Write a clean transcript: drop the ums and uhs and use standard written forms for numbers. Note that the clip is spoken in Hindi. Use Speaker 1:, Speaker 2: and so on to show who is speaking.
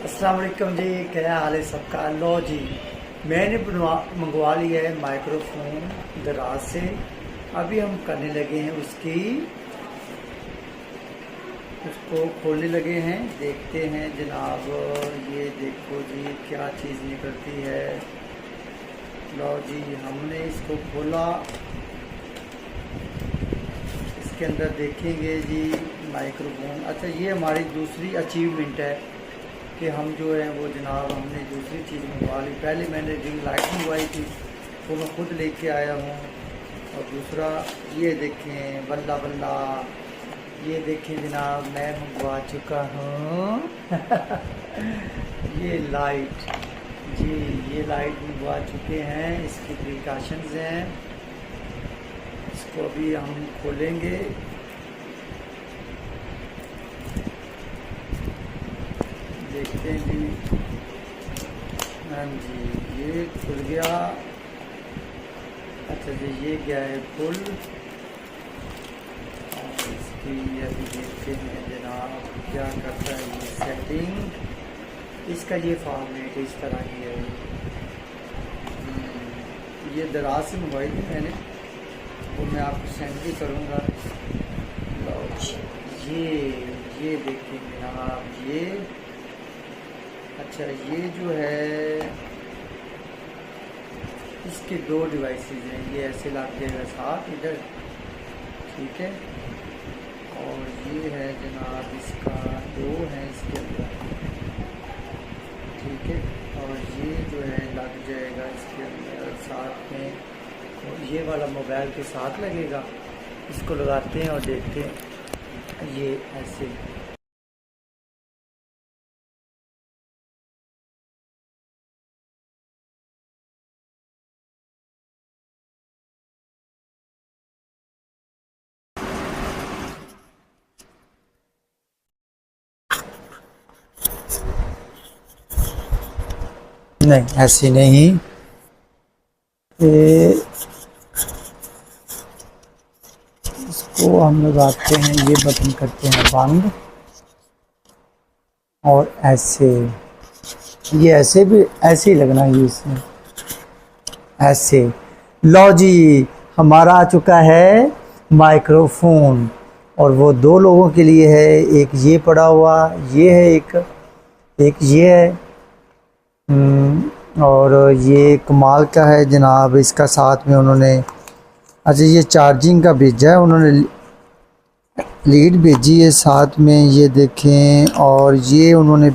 Speaker 1: अस्सलाम वालेकुम जी, क्या हाल है सबका। लो जी, मैंने मंगवा लिया है माइक्रोफोन दराज से। अभी हम करने लगे हैं उसको खोलने लगे हैं। देखते हैं जनाब, ये देखो जी क्या चीज़ निकलती है। लो जी, हमने इसको खोला। इसके अंदर देखेंगे जी माइक्रोफोन। अच्छा, ये हमारी दूसरी अचीवमेंट है कि हम जो है वो जनाब हमने दूसरी चीज़ मंगवा ली। पहले मैंने रिंग लाइट मंगवाई थी, वो मैं खुद लेके आया हूँ। और दूसरा ये देखें, बल्ला बल्ला, ये देखें जनाब, मैं मंगवा चुका हूँ ये लाइट जी, ये लाइट मंगवा चुके हैं। इसकी प्रिकॉशंस हैं। इसको अभी हम खोलेंगे। देखते हैं जी। हाँ जी, ये खुल गया। अच्छा जी, ये गया है खुल। और इसकी अभी देखते हैं जनाब क्या करता है ये सेटिंग। इसका ये फॉर्मेट इस तरह की है। ये दराज से मंगवाई थी मैंने, वो मैं आपको सेंड भी करूँगा। ये देखिए जनाब, ये अच्छा, ये जो है इसके दो डिवाइसेस हैं। ये ऐसे लग जाएगा साथ इधर, ठीक है। और ये है जनाब, इसका दो है इसके अंदर, ठीक है। और ये जो है लग जाएगा इसके अंदर साथ में। और ये वाला मोबाइल के साथ लगेगा। इसको लगाते हैं और देखते हैं ये ऐसे। नहीं, ऐसी नहीं। इसको हम लगाते हैं, ये बटन करते हैं बंद। और ऐसे, ये ऐसे भी ऐसे ही लगना है इसमें, ऐसे। लो जी, हमारा आ चुका है माइक्रोफोन। और वो दो लोगों के लिए है। एक ये पड़ा हुआ, ये है एक ये है। और ये कमाल का है जनाब, इसका साथ में उन्होंने, अच्छा ये चार्जिंग का भेजा है उन्होंने, लीड भेजी है साथ में, ये देखें। और ये उन्होंने